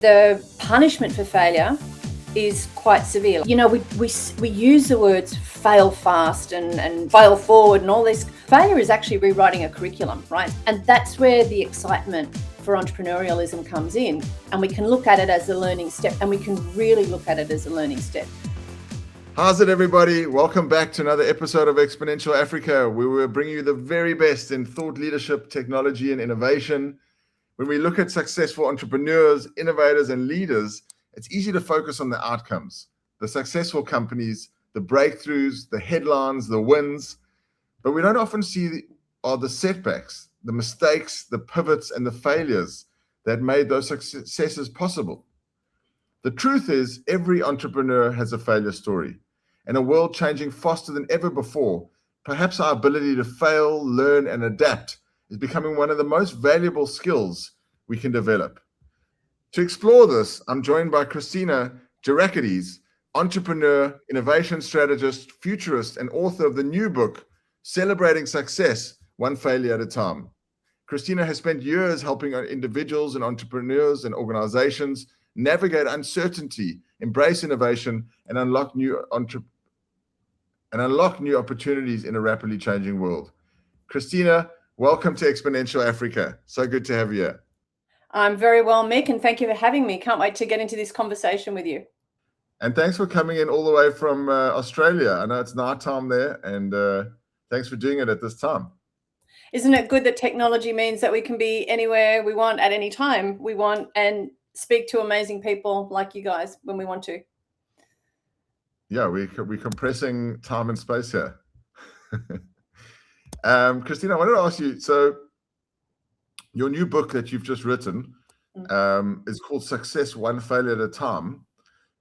The punishment for failure is quite severe. You know, we use the words fail fast and fail forward and all this. Failure is actually rewriting a curriculum, right? And that's where the excitement for entrepreneurialism comes in. And we can look at it as a learning step, and we can really look at it as a learning step. How's it, everybody? Welcome back to another episode of Exponential Africa, where we're bringing you the very best in thought leadership, technology, and innovation. When we look at successful entrepreneurs, innovators, and leaders, it's easy to focus on the outcomes, the successful companies, the breakthroughs, the headlines, the wins. But we don't often see the setbacks, the mistakes, the pivots, and the failures that made those successes possible. The truth is, every entrepreneur has a failure story. In a world changing faster than ever before, perhaps our ability to fail, learn, and adapt is becoming one of the most valuable skills we can develop. To explore this, I'm joined by Christina Gerakiteys, entrepreneur, innovation strategist, futurist, and author of the new book, Celebrating Success, One Failure at a Time. Christina has spent years helping individuals and entrepreneurs and organizations navigate uncertainty, embrace innovation, and unlock new opportunities in a rapidly changing world. Christina, welcome to Exponential Africa. So good to have you here. I'm very well, Mick, and thank you for having me. Can't wait to get into this conversation with you. And thanks for coming in all the way from Australia. I know it's night time there, and thanks for doing it at this time. Isn't it good that technology means that we can be anywhere we want at any time we want and speak to amazing people like you guys when we want to? Yeah, we're compressing time and space here. Christina, I wanted to ask you, so your new book that you've just written is called Success One Failure at a Time.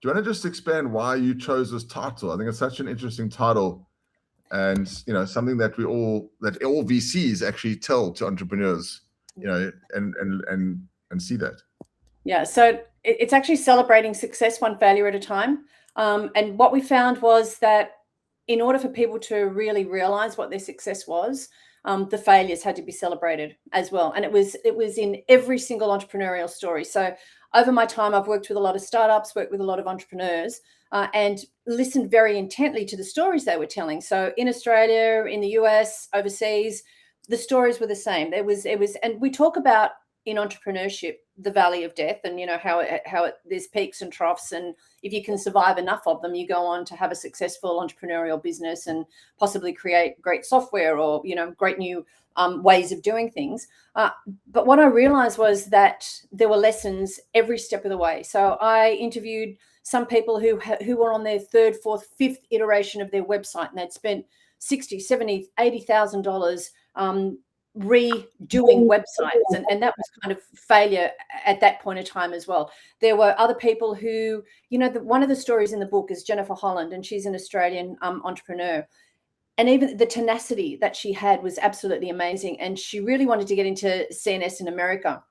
Do you want to just expand why you chose this title? I think it's such an interesting title, and something that all VCs actually tell to entrepreneurs, and see that. Yeah, so it's actually celebrating success one failure at a time. And what we found was that in order for people to really realize what their success was, the failures had to be celebrated as well. And it was in every single entrepreneurial story. So over my time, I've worked with a lot of startups, worked with a lot of entrepreneurs, and listened very intently to the stories they were telling. So in Australia, in the US, overseas, the stories were the same. And we talk about in entrepreneurship the valley of death, and how there's peaks and troughs, and if you can survive enough of them, you go on to have a successful entrepreneurial business and possibly create great software or great new ways of doing things. But what I realized was that there were lessons every step of the way. So I interviewed some people who were on their third, fourth, fifth iteration of their website, and they'd spent $60,000, $70,000, $80,000 redoing websites, and that was kind of failure at that point of time as well. There were other people who, one of the stories in the book is Jennifer Holland, and she's an Australian entrepreneur, and even the tenacity that she had was absolutely amazing, and she really wanted to get into CNS in America.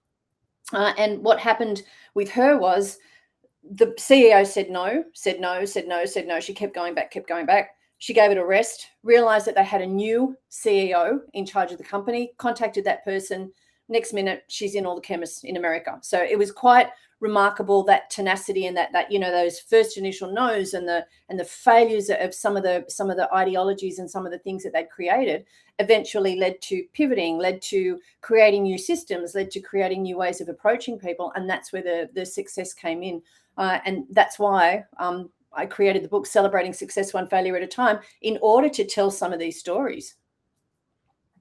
And what happened with her was the CEO said no. She kept going back. She gave it a rest, realized that they had a new CEO in charge of the company, contacted that person. Next minute, she's in all the chemists in America. So it was quite remarkable, that tenacity and that those first initial no's and the failures of some of the ideologies and some of the things that they'd created eventually led to pivoting, led to creating new systems, led to creating new ways of approaching people, and that's where the success came in. And that's why I created the book Celebrating Success One Failure at a Time, in order to tell some of these stories.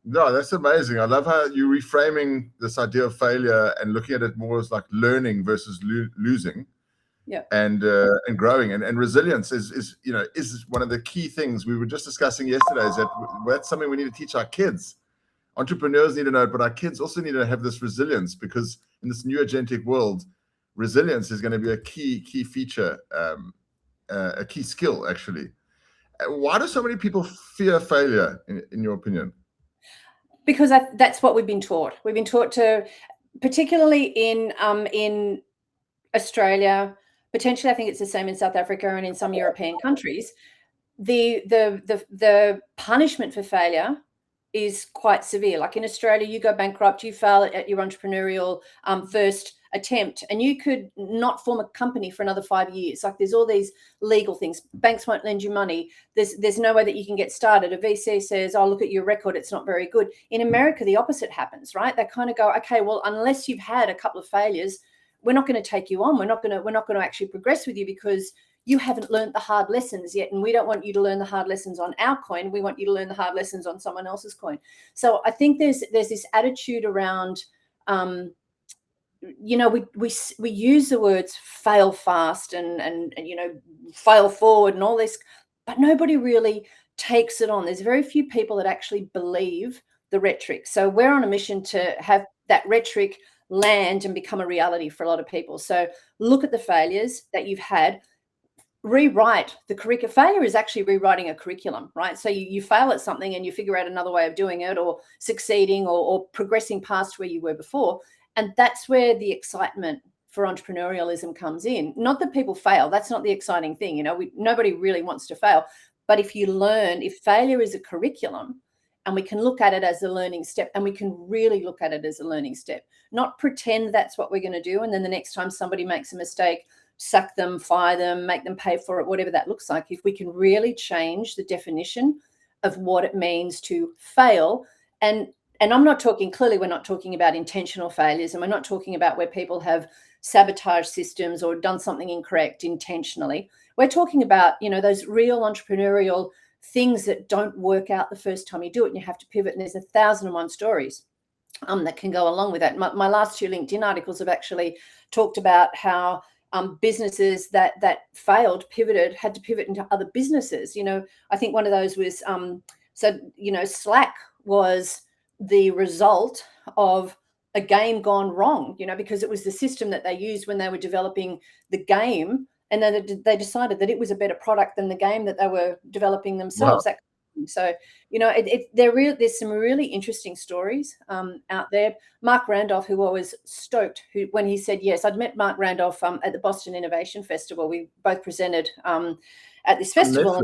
No, that's amazing. I love how you're reframing this idea of failure and looking at it more as like learning versus losing. Yeah. And growing, and resilience is one of the key things we were just discussing yesterday. Is that's something we need to teach our kids. Entrepreneurs need to know it, but our kids also need to have this resilience, because in this new agentic world, resilience is going to be a key feature. A key skill, actually. Why do so many people fear failure, in your opinion? Because that's what we've been taught. We've been taught to, particularly in Australia, potentially I think it's the same in South Africa and in some European countries. The punishment for failure is quite severe. Like in Australia, you go bankrupt, you fail at your entrepreneurial first attempt, and you could not form a company for another 5 years. Like, there's all these legal things. Banks won't lend you money. There's no way that you can get started. A VC says, oh, look at your record, it's not very good. In America, the opposite happens, right? They kind of go, okay, well, unless you've had a couple of failures, we're not going to take you on. We're not going to actually progress with you because you haven't learned the hard lessons yet. And we don't want you to learn the hard lessons on our coin. We want you to learn the hard lessons on someone else's coin. So I think there's this attitude around, we use the words fail fast and fail forward and all this, but nobody really takes it on. There's very few people that actually believe the rhetoric. So we're on a mission to have that rhetoric land and become a reality for a lot of people. So look at the failures that you've had. Rewrite the curriculum. Failure is actually rewriting a curriculum, right? So you fail at something and you figure out another way of doing it, or succeeding, or progressing past where you were before. And that's where the excitement for entrepreneurialism comes in. Not that people fail. That's not the exciting thing. Nobody really wants to fail. But if you learn, if failure is a curriculum, and we can look at it as a learning step, and we can really look at it as a learning step, not pretend that's what we're going to do. And then the next time somebody makes a mistake, sack them, fire them, make them pay for it, whatever that looks like. If we can really change the definition of what it means to fail, and I'm not talking, clearly we're not talking about intentional failures, and we're not talking about where people have sabotaged systems or done something incorrect intentionally. We're talking about, those real entrepreneurial things that don't work out the first time you do it, and you have to pivot. And there's 1,001 stories that can go along with that. My last 2 LinkedIn articles have actually talked about how businesses that failed, had to pivot into other businesses. I think one of those was, Slack was the result of a game gone wrong, because it was the system that they used when they were developing the game. And then they decided that it was a better product than the game that they were developing themselves. Wow. So, there's some really interesting stories out there. Mark Randolph, who I was stoked when he said yes, I'd met Mark Randolph at the Boston Innovation Festival. We both presented at this festival.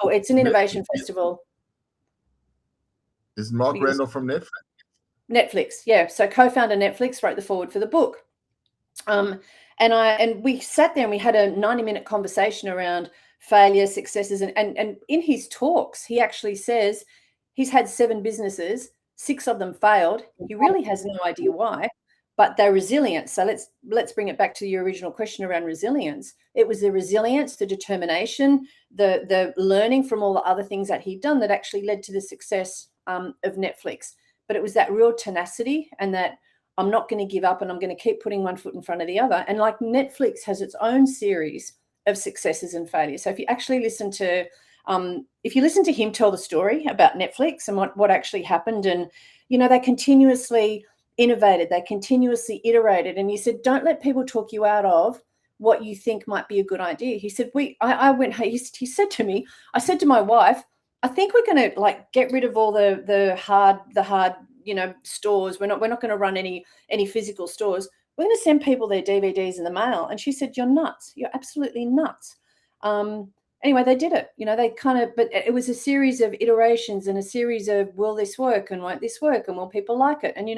It's an innovation festival. Is Mark Randolph from Netflix? Netflix, yeah. So co-founder Netflix, wrote the foreword for the book. And we sat there and we had a 90-minute conversation around failure, successes, and in his talks, he actually says he's had 7 businesses, 6 of them failed. He really has no idea why, but they're resilient. So let's bring it back to your original question around resilience. It was the resilience, the determination, the learning from all the other things that he'd done that actually led to the success of Netflix. But it was that real tenacity and that I'm not going to give up and I'm going to keep putting one foot in front of the other. And like Netflix has its own series of successes and failures. So if you actually listen to him tell the story about Netflix and what actually happened, and, they continuously innovated, they continuously iterated. And he said, don't let people talk you out of what you think might be a good idea. He said, he said to me, I said to my wife, I think we're going to get rid of all the hard, stores. We're not going to run any physical stores. We're going to send people their DVDs in the mail. And she said, you're nuts. You're absolutely nuts. Anyway, they did it. But it was a series of iterations and a series of, will this work and won't this work and will people like it? And,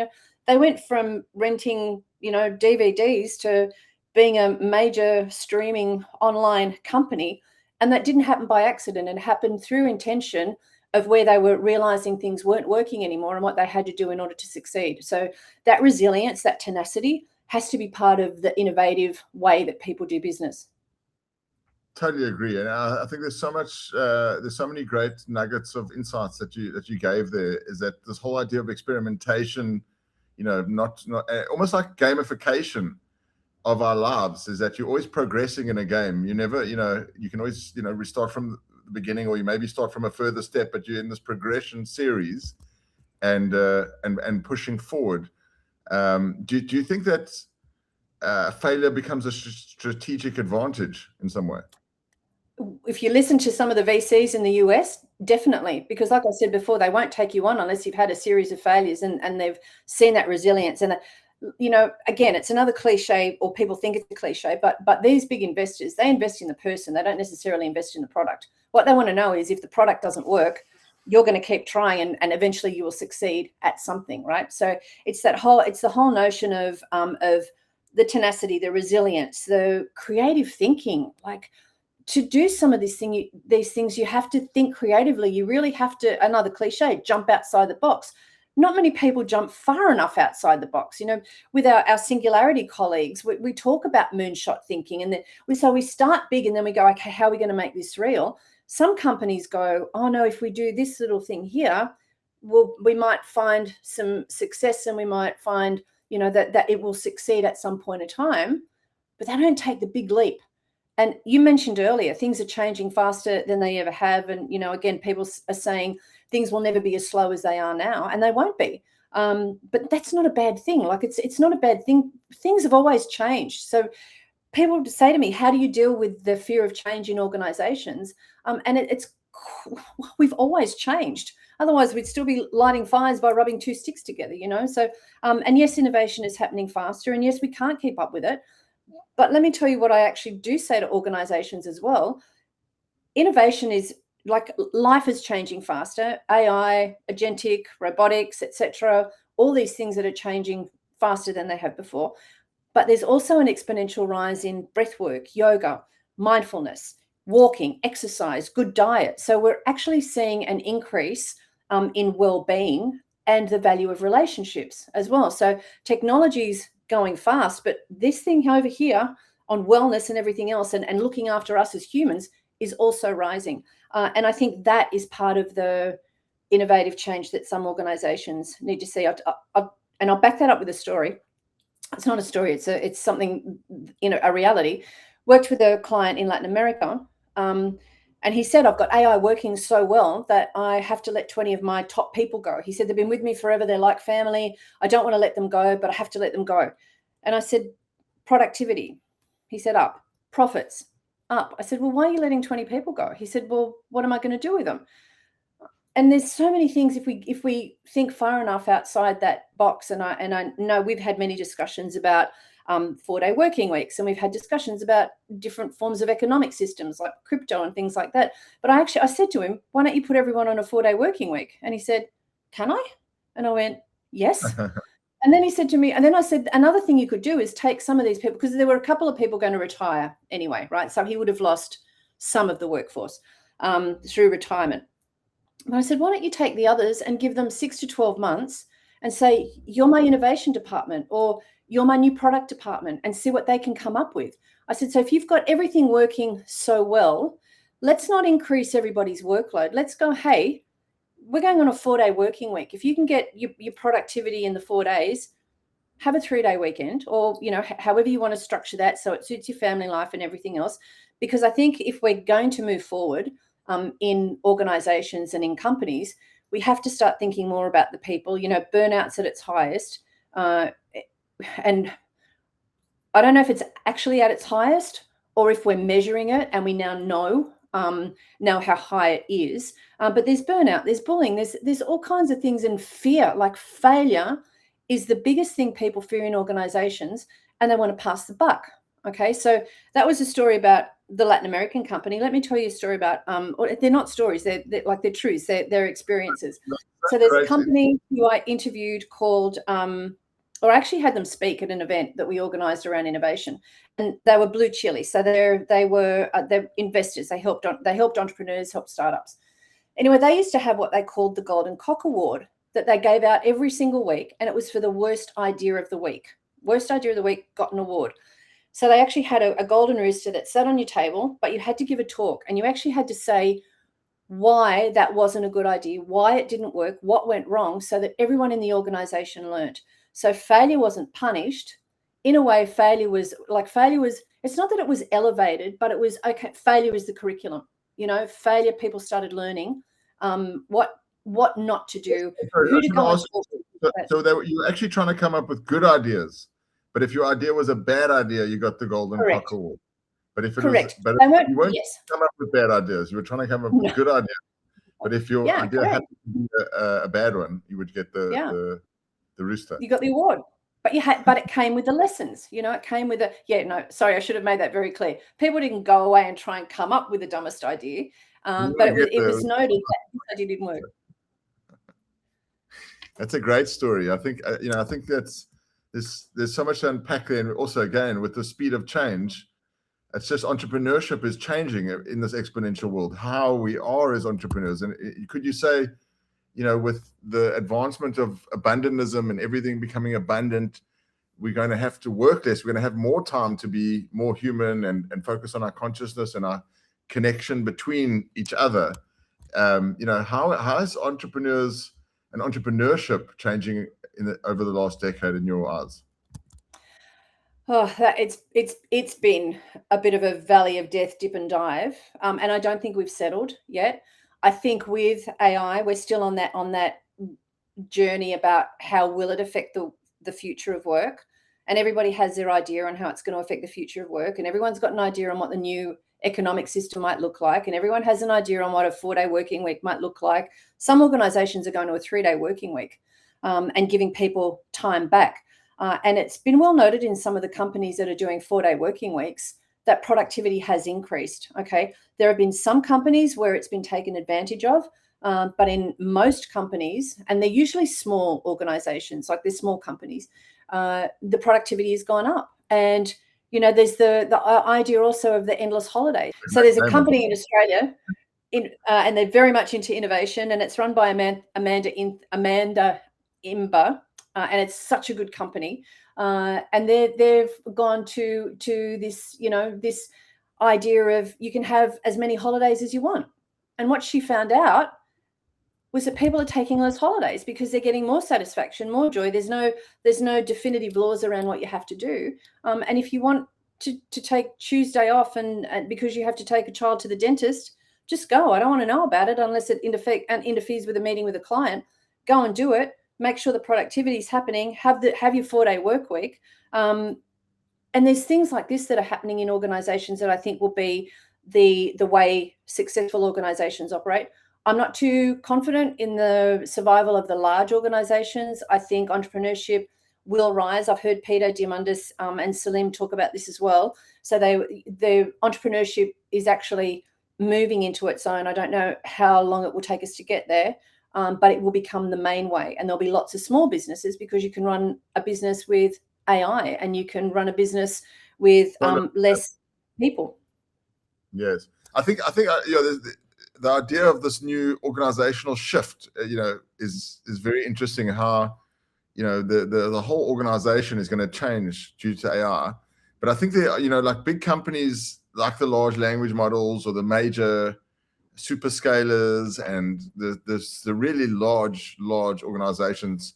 they went from renting, DVDs to being a major streaming online company. And that didn't happen by accident. It happened through intention of where they were realizing things weren't working anymore and what they had to do in order to succeed. So that resilience, that tenacity has to be part of the innovative way that people do business. Totally agree. And I think there's so many great nuggets of insights that you gave there. Is that this whole idea of experimentation, not almost like gamification of our lives, is that you're always progressing in a game. You never, you can always, restart from the beginning, or you maybe start from a further step, but you're in this progression series and pushing forward. Do you think that failure becomes a strategic advantage in some way? If you listen to some of the VCs in the US, definitely, because like I said before, they won't take you on unless you've had a series of failures and they've seen that resilience. And again, it's another cliche, or people think it's a cliche, but these big investors, they invest in the person. They don't necessarily invest in the product. What they want to know is if the product doesn't work, you're going to keep trying and eventually you will succeed at something, right? So it's the whole notion of the tenacity, the resilience, the creative thinking. Like, to do some of these things, you have to think creatively. You really have to, another cliche, jump outside the box. Not many people jump far enough outside the box. With our Singularity colleagues, we talk about moonshot thinking, and so we start big and then we go, okay, how are we going to make this real? Some companies go, oh no, if we do this little thing here, we might find some success, and we might find, that it will succeed at some point in time, but they don't take the big leap. And you mentioned earlier, things are changing faster than they ever have. And, again, people are saying things will never be as slow as they are now, and they won't be. But that's not a bad thing. Like, it's not a bad thing. Things have always changed. So people say to me, how do you deal with the fear of change in organizations? And we've always changed. Otherwise, we'd still be lighting fires by rubbing two sticks together, So, and yes, innovation is happening faster, and yes, we can't keep up with it. But let me tell you what I actually do say to organizations as well. Innovation is like, life is changing faster. AI, agentic, robotics, etc. All these things that are changing faster than they have before. But there's also an exponential rise in breathwork, yoga, mindfulness, walking, exercise, good diet. So we're actually seeing an increase in well-being and the value of relationships as well. So technology's going fast, but this thing over here on wellness and everything else, and looking after us as humans, is also rising. And I think that is part of the innovative change that some organizations need to see. And I'll back that up with a story. It's not a story, it's something, a reality. Worked with a client in Latin America, and he said, I've got AI working so well that I have to let 20 of my top people go. He said, they've been with me forever. They're like family. I don't want to let them go, but I have to let them go. And I said, productivity. He said, up. Profits, up. I said, well, why are you letting 20 people go? He said, well, what am I going to do with them? And there's so many things, if we think far enough outside that box, and I know we've had many discussions about 4-day working weeks, and we've had discussions about different forms of economic systems like crypto and things like that. But I said to him, why don't you put everyone on a 4-day working week? And he said, can I? And I went, yes. And then he said to me, and then I said, another thing you could do is take some of these people, because there were a couple of people going to retire anyway, right? So he would have lost some of the workforce through retirement. But I said, why don't you take the others and give them 6 to 12 months and say, you're my innovation department, or you're my new product department, and see what they can come up with. I said, so if you've got everything working so well, let's not increase everybody's workload. Let's go, hey, we're going on a 4-day working week. If you can get your productivity in the 4 days, have a 3-day weekend, or, however you want to structure that so it suits your family life and everything else. Because I think if we're going to move forward in organizations and in companies, we have to start thinking more about the people. Burnout's at its highest. And I don't know if it's actually at its highest, or if we're measuring it and we now know how high it is. But there's burnout, there's bullying, there's all kinds of things, and fear. Like, failure is the biggest thing people fear in organizations, and they want to pass the buck. Okay, so that was a story about the Latin American company. Let me tell you a story about, or they're not stories, they're truths, they're experiences. So there's a company who I interviewed called, or I actually had them speak at an event that we organized around innovation, and they were Blue Chili. So they're investors. They helped entrepreneurs, helped startups. Anyway, they used to have what they called the Golden Cock Award that they gave out every single week, and it was for the worst idea of the week. Worst idea of the week got an award. So they actually had a golden rooster that sat on your table, but you had to give a talk, and you actually had to say why that wasn't a good idea, why it didn't work, what went wrong, so that everyone in the organization learned. So failure wasn't punished. In a way, failure was, it's not that it was elevated, but it was, okay, failure is the curriculum. Failure, people started learning what not to do, who to go and talk to. So you were actually trying to come up with good ideas, but if your idea was a bad idea, you got the Golden Cock Award. But if it was, but you weren't come up with bad ideas. You were trying to come up with good ideas. But if your idea had to be a bad one, you would get the rooster. You got the award. But it came with the lessons, it came with I should have made that very clear. People didn't go away and try and come up with the dumbest idea, but it was noted that this idea didn't work. That's a great story. I think, I think that's there's so much to unpack there. And also, again, with the speed of change, it's just entrepreneurship is changing in this exponential world, how we are as entrepreneurs. And could you say, with the advancement of abundantism and everything becoming abundant, we're going to have to work less. We're going to have more time to be more human and focus on our consciousness and our connection between each other. How is entrepreneurs and entrepreneurship changing over the last decade in your eyes? Oh, it's been a bit of a valley of death, dip and dive, and I don't think we've settled yet. I think with AI, we're still on that journey about how will it affect the future of work, and everybody has their idea on how it's going to affect the future of work, and everyone's got an idea on what the new economic system might look like, and everyone has an idea on what a 4-day working week might look like. Some organizations are going to a 3-day working week, and giving people time back. And it's been well noted in some of the companies that are doing 4-day working weeks that productivity has increased. Okay, there have been some companies where it's been taken advantage of, but in most companies, and they're usually small organizations, like they're small companies, the productivity has gone up. And there's the idea also of the endless holidays. So there's a company in Australia, and they're very much into innovation, and it's run by Amanda Imber. And it's such a good company, and they've gone to this this idea of you can have as many holidays as you want. And what she found out was that people are taking less holidays because they're getting more satisfaction, more joy. There's no definitive laws around what you have to do, and if you want to take Tuesday off and because you have to take a child to the dentist, just go. I don't want to know about it unless it interferes with a meeting with a client. Go and do it. Make sure the productivity is happening. Have your 4-day work week. And there's things like this that are happening in organizations that I think will be the way successful organizations operate. I'm not too confident in the survival of the large organizations. I think entrepreneurship will rise. I've heard Peter Diamandis and Salim talk about this as well. So the entrepreneurship is actually moving into its own. I don't know how long it will take us to get there. But it will become the main way, and there'll be lots of small businesses because you can run a business with AI and you can run a business with less people. Yes, I think the idea of this new organizational shift, is very interesting. How the whole organization is going to change due to AI. But I think like big companies like the large language models or the major superscalers and the really large organizations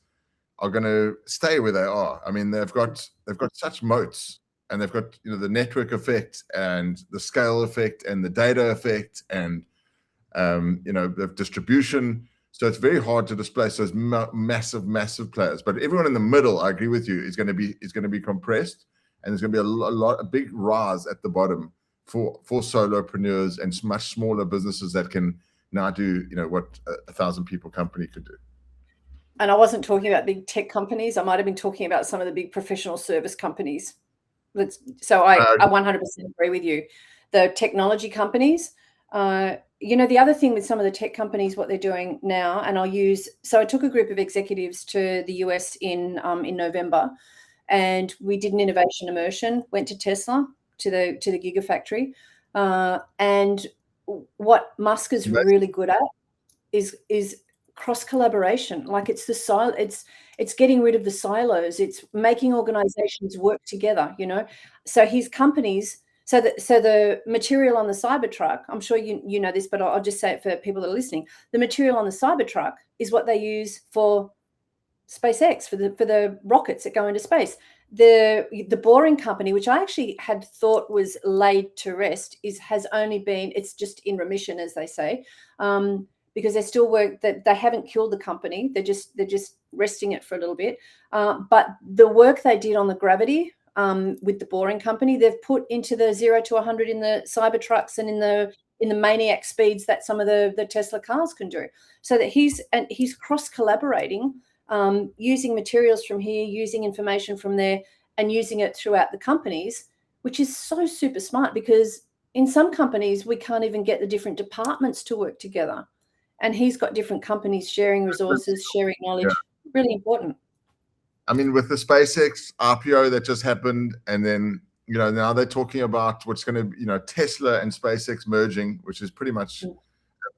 are going to stay where they are. I mean, they've got such moats, and they've got the network effect and the scale effect and the data effect and the distribution. So it's very hard to displace those massive players. But everyone in the middle, I agree with you, is going to be compressed, and there's going to be a big rise at the bottom for solopreneurs and much smaller businesses that can now do what 1,000 people company could do. And I wasn't talking about big tech companies. I might have been talking about some of the big professional service companies. So I 100% agree with you. The technology companies, the other thing with some of the tech companies, what they're doing now, and I took a group of executives to the US in November, and we did an innovation immersion, went to Tesla, to the Gigafactory, and what Musk is really good at is cross collaboration. Like it's getting rid of the silos. It's making organizations work together. So his companies. So the material on the Cybertruck, I'm sure you know this, but I'll just say it for people that are listening. The material on the Cybertruck is what they use for SpaceX, for the rockets that go into space. The Boring Company, which I actually had thought was laid to rest, has only been, it's just in remission, as they say, because they still work. That they haven't killed the company. They're just resting it for a little bit. But the work they did on the gravity with the Boring Company, they've put into the 0 to 100 in the Cybertrucks and in the maniac speeds that some of the Tesla cars can do. So that he's cross collaborating. Using materials from here, using information from there, and using it throughout the companies, which is so super smart, because in some companies we can't even get the different departments to work together, and he's got different companies sharing resources, sharing knowledge. Really important. I mean, with the SpaceX IPO that just happened, and then, now they're talking about what's going to, Tesla and SpaceX merging, which is pretty much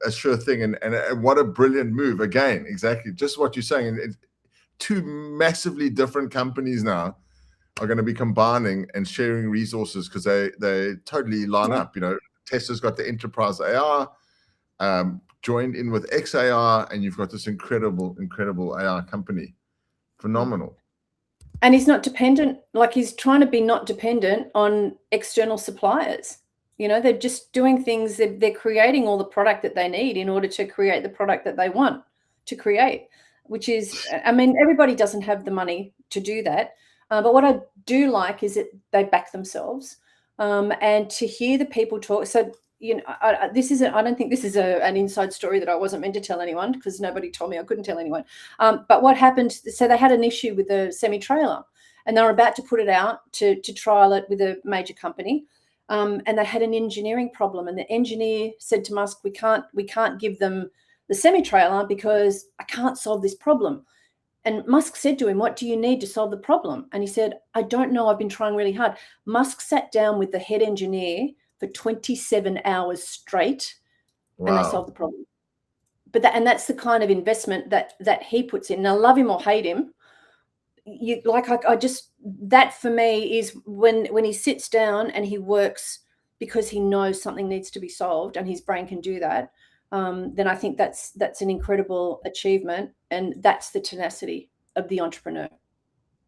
a sure thing. And what a brilliant move. Again, exactly just what you're saying. And two massively different companies now are going to be combining and sharing resources because they totally line up. Tesla's got the enterprise AR, joined in with XAR, and you've got this incredible AR company. Phenomenal. And he's not dependent, like he's trying to be not dependent on external suppliers. They're just doing things, they're creating all the product that they need in order to create the product that they want to create, which is, I mean, everybody doesn't have the money to do that. But what I do like is that they back themselves, and to hear the people talk. So, I don't think this is an inside story that I wasn't meant to tell anyone, because nobody told me I couldn't tell anyone. But what happened, so they had an issue with the semi-trailer, and they were about to put it out to trial it with a major company. And they had an engineering problem, and the engineer said to Musk, we can't give them the semi-trailer because I can't solve this problem. And Musk said to him, what do you need to solve the problem? And he said, I don't know. I've been trying really hard. Musk sat down with the head engineer for 27 hours straight. Wow. And they solved the problem. But that's the kind of investment that he puts in. Now, love him or hate him, that for me is when he sits down and he works because he knows something needs to be solved and his brain can do that. Then I think that's an incredible achievement, and that's the tenacity of the entrepreneur.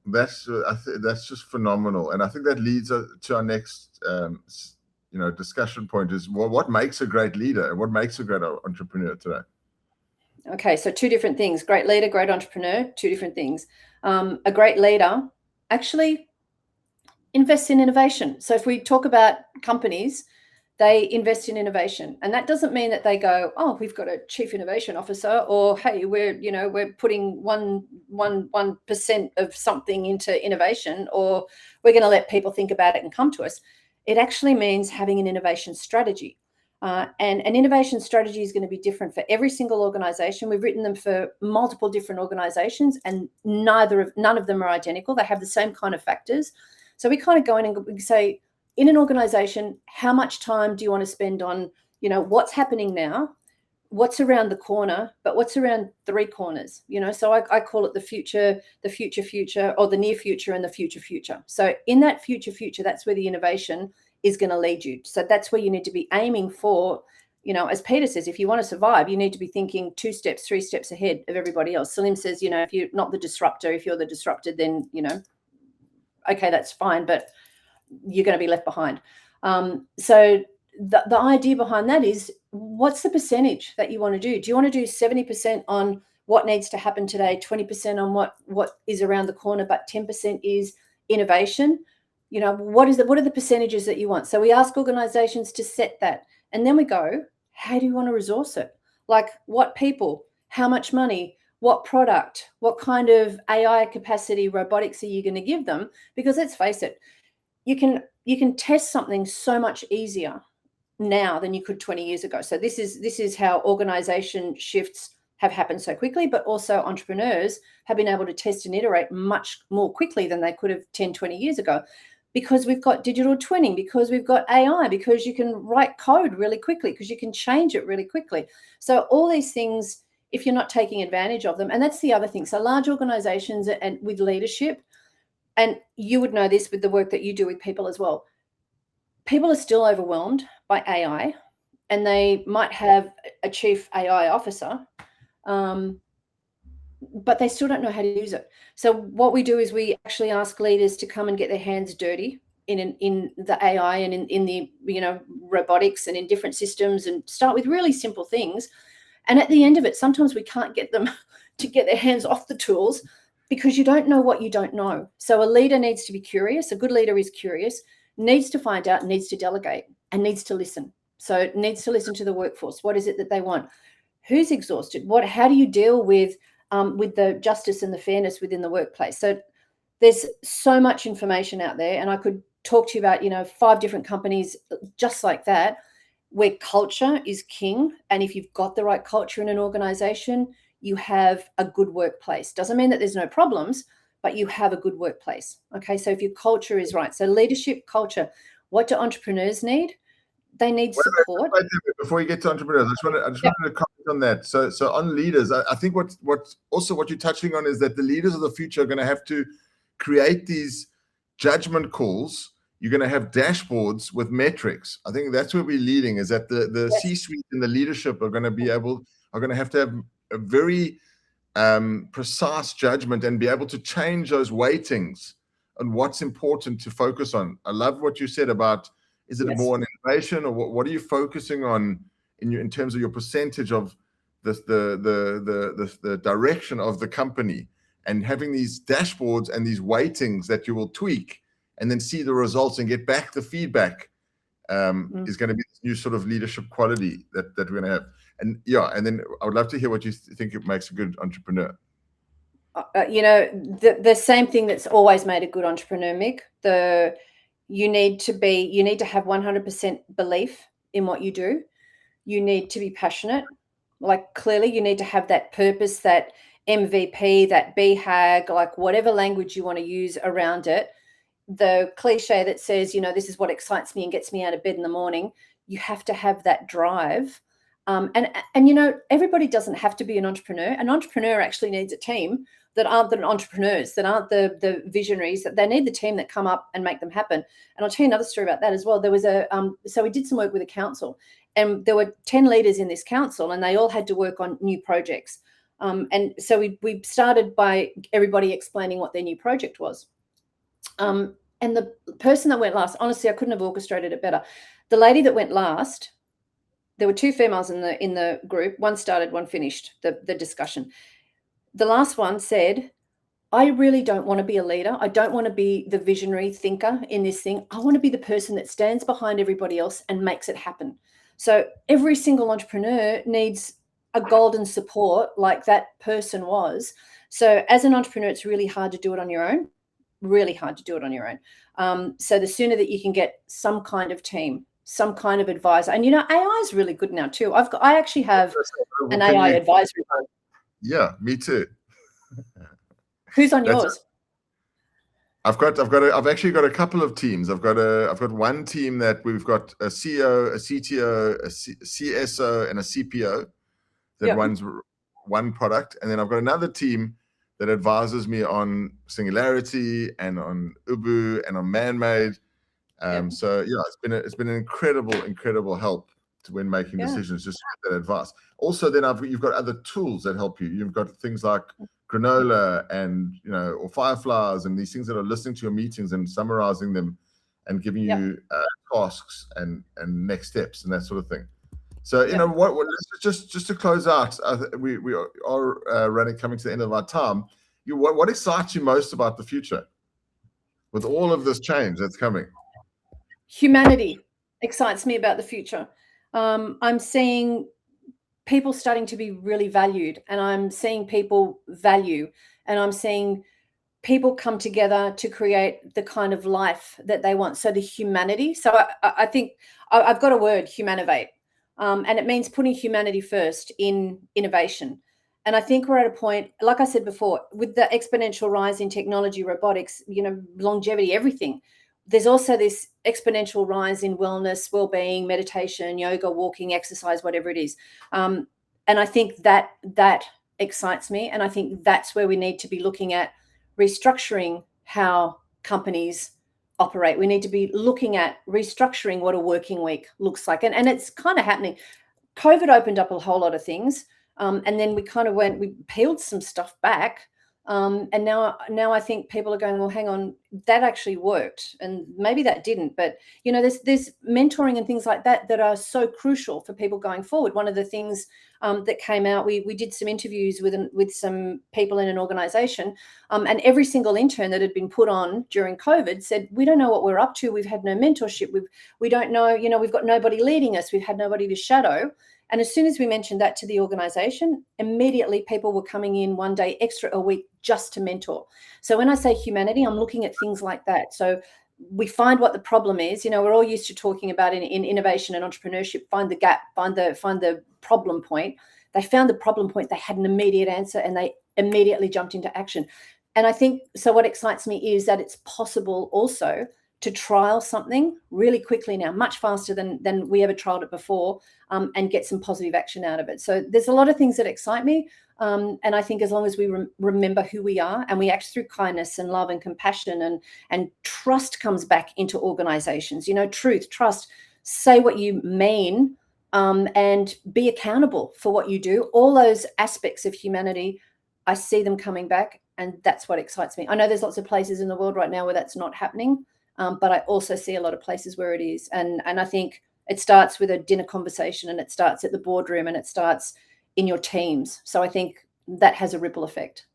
That's just phenomenal, and I think that leads to our next discussion point: is what makes a great leader and what makes a great entrepreneur today. Okay, so two different things: great leader, great entrepreneur. Two different things. A great leader actually invests in innovation. So if we talk about companies, they invest in innovation, and that doesn't mean that they go, oh, we've got a chief innovation officer, or hey, we're putting 1% of something into innovation, or we're going to let people think about it and come to us. It actually means having an innovation strategy, and an innovation strategy is going to be different for every single organization. We've written them for multiple different organizations, and none of them are identical. They have the same kind of factors. So we kind of go in and we say, in an organization, how much time do you want to spend on, what's happening now, what's around the corner, but what's around three corners, So I call it the future, or the near future and the future. So in that future, that's where the innovation is going to lead you. So that's where you need to be aiming for, as Peter says, if you want to survive, you need to be thinking 2 steps, 3 steps ahead of everybody else. Salim says, if you're not the disruptor, if you're the disrupted, then, okay, that's fine, but you're going to be left behind. So the idea behind that is, what's the percentage that you want to do? Do you want to do 70% on what needs to happen today, 20% on what is around the corner, but 10% is innovation? What are the percentages that you want? So we ask organizations to set that, and then we go, how do you want to resource it? Like, what people, how much money, what product, what kind of AI capacity, robotics are you going to give them? Because let's face it, you can test something so much easier now than you could 20 years ago. So this is how organization shifts have happened so quickly, but also entrepreneurs have been able to test and iterate much more quickly than they could have 10, 20 years ago, because we've got digital twinning, because we've got AI, because you can write code really quickly, because you can change it really quickly. So all these things, if you're not taking advantage of them, and that's the other thing. So large organizations and with leadership, and you would know this with the work that you do with people as well, people are still overwhelmed by AI, and they might have a chief AI officer, but they still don't know how to use it. So what we do is we actually ask leaders to come and get their hands dirty in the AI and in the robotics and in different systems, and start with really simple things. And at the end of it, sometimes we can't get them to get their hands off the tools, because you don't know what you don't know. So a leader needs to be curious. A good leader is curious, needs to find out, needs to delegate, and needs to listen. So it needs to listen to the workforce. What is it that they want? Who's exhausted? How do you deal with the justice and the fairness within the workplace? So there's so much information out there, and I could talk to you about 5 different companies just like that, where culture is king. And if you've got the right culture in an organization, you have a good workplace. Doesn't mean that there's no problems, but you have a good workplace. Okay, so if your culture is right, so leadership, culture, what do entrepreneurs need? They need support. Wait, before you get to entrepreneurs, I just wanted to comment on that. So on leaders, I think what you're touching on is that the leaders of the future are going to have to create these judgment calls. You're going to have dashboards with metrics. I think that's where we're leading, is that the C-suite and the leadership are going to have to have a very precise judgment and be able to change those weightings on what's important to focus on. I love what you said about, is it more an innovation, or what are you focusing on in terms of your percentage of the direction of the company, and having these dashboards and these weightings that you will tweak and then see the results and get back the feedback is going to be this new sort of leadership quality that we're going to have. And then I would love to hear what you think it makes a good entrepreneur. The same thing that's always made a good entrepreneur, Mick. You need to have 100% belief in what you do. You need to be passionate. Like, clearly you need to have that purpose, that MVP, that BHAG, like whatever language you want to use around it. The cliche that says, this is what excites me and gets me out of bed in the morning. You have to have that drive. And everybody doesn't have to be an entrepreneur. An entrepreneur actually needs a team that aren't the entrepreneurs, that aren't the visionaries. That they need the team that come up and make them happen. And I'll tell you another story about that as well. There was so we did some work with a council, and there were 10 leaders in this council, and they all had to work on new projects. And so we started by everybody explaining what their new project was. And the person that went last, honestly, I couldn't have orchestrated it better. The lady that went last, there were two females in the group. One started, one finished the discussion. The last one said, I really don't want to be a leader. I don't want to be the visionary thinker in this thing. I want to be the person that stands behind everybody else and makes it happen. So every single entrepreneur needs a golden support like that person was. So as an entrepreneur, it's really hard to do it on your own. Really hard to do it on your own. So the sooner that you can get some kind of team, some kind of advisor, and AI is really good now too. I actually have an AI advisory. Yeah, me too. Who's on yours? I've actually got a couple of teams. I've got one team that we've got a CEO, a CTO, a CSO, and a CPO that runs one product, and then I've got another team that advises me on Singularity and on Ubu and on Man-made. So it's been an incredible help when making decisions, just with that advice. Also, then you've got other tools that help you. You've got things like Granola and or Fireflies, and these things that are listening to your meetings and summarizing them and giving you tasks and next steps and that sort of thing. So what just to close out, we are coming to the end of our time. What excites you most about the future with all of this change that's coming? Humanity excites me about the future. I'm seeing people starting to be really valued, and I'm seeing people value, and I'm seeing people come together to create the kind of life that they want. So the humanity. So I think I've got a word, humanovate, and it means putting humanity first in innovation. And I think we're at a point, like I said before, with the exponential rise in technology, robotics, longevity, everything. There's also this exponential rise in wellness, well-being, meditation, yoga, walking, exercise, whatever it is. And I think that excites me. And I think that's where we need to be looking at restructuring how companies operate. We need to be looking at restructuring what a working week looks like. And it's kind of happening. COVID opened up a whole lot of things. And then we peeled some stuff back. And now I think people are going, well, hang on, that actually worked, and maybe that didn't. But there's mentoring and things like that are so crucial for people going forward. One of the things that came out, we did some interviews with some people in an organization, and every single intern that had been put on during COVID said, we don't know what we're up to. We've had no mentorship. We don't know. We've got nobody leading us. We've had nobody to shadow. And as soon as we mentioned that to the organization, immediately people were coming in one day extra a week just to mentor. So when I say humanity, I'm looking at things like that. So we find what the problem is. We're all used to talking about in innovation and entrepreneurship, find the gap, find the problem point. They found the problem point. They had an immediate answer, and they immediately jumped into action. I think, so what excites me is that it's possible also to trial something really quickly now, much faster than we ever trialed it before, and get some positive action out of it. So there's a lot of things that excite me. And I think as long as we remember who we are and we act through kindness and love and compassion, and trust comes back into organizations, truth, trust, say what you mean, and be accountable for what you do. All those aspects of humanity, I see them coming back, and that's what excites me. I know there's lots of places in the world right now where that's not happening, but I also see a lot of places where it is. And I think it starts with a dinner conversation, and it starts at the boardroom, and it starts in your teams. So I think that has a ripple effect.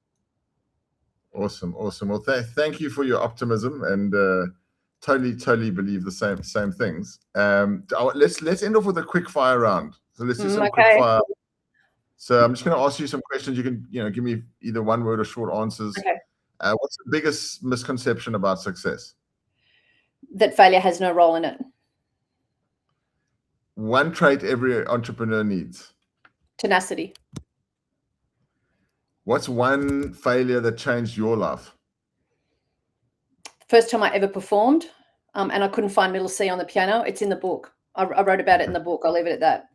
Awesome. Well, thank you for your optimism, and totally believe the same things. Let's end off with a quick fire round. So let's do some quick fire. So I'm just going to ask you some questions. You can give me either one word or short answers. Okay. What's the biggest misconception about success? That failure has no role in it. One trait every entrepreneur needs. Tenacity. What's one failure that changed your life? First time I ever performed, and I couldn't find middle C on the piano. It's in the book. I wrote about it in the book. I'll leave it at that.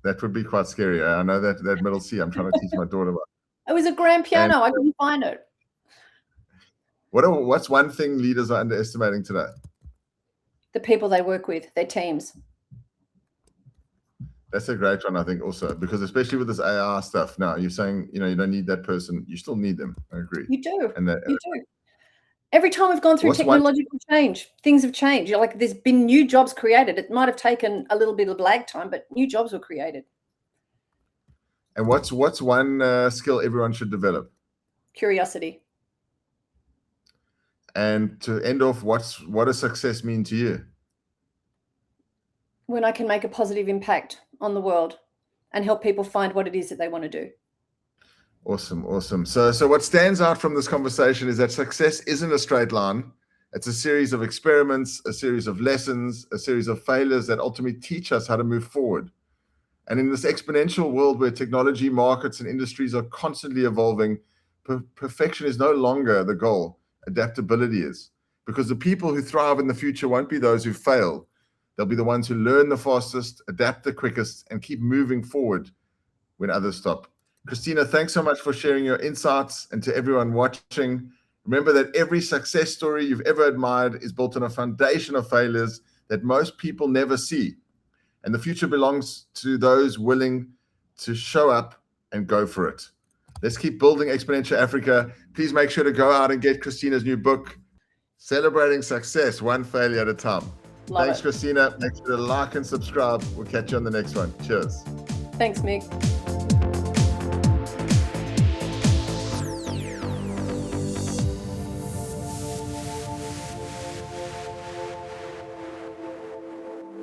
That would be quite scary. I know that middle C. I'm trying to teach my daughter about. It was a grand piano. I couldn't find it. What's one thing leaders are underestimating today? The people they work with, their teams. That's a great one, I think, also, because especially with this AI stuff now, you're saying, you don't need that person. You still need them. I agree. You do. And you do. Every time we've gone through technological change, things have changed. Like, there's been new jobs created. It might have taken a little bit of lag time, but new jobs were created. And what's one skill everyone should develop? Curiosity. And to end off, what does success mean to you? When I can make a positive impact on the world and help people find what it is that they want to do. Awesome. So what stands out from this conversation is that success isn't a straight line. It's a series of experiments, a series of lessons, a series of failures that ultimately teach us how to move forward. And in this exponential world where technology, markets, and industries are constantly evolving, perfection is no longer the goal. Adaptability is. Because the people who thrive in the future won't be those who fail. They'll be the ones who learn the fastest, adapt the quickest, and keep moving forward when others stop. Christina, thanks so much for sharing your insights. And to everyone watching, remember that every success story you've ever admired is built on a foundation of failures that most people never see. And the future belongs to those willing to show up and go for it. Let's keep building Exponential Africa. Please make sure to go out and get Christina's new book, Celebrating Success, One Failure at a Time. Thanks, Christina. Make sure to like and subscribe. We'll catch you on the next one. Cheers. Thanks, Mick.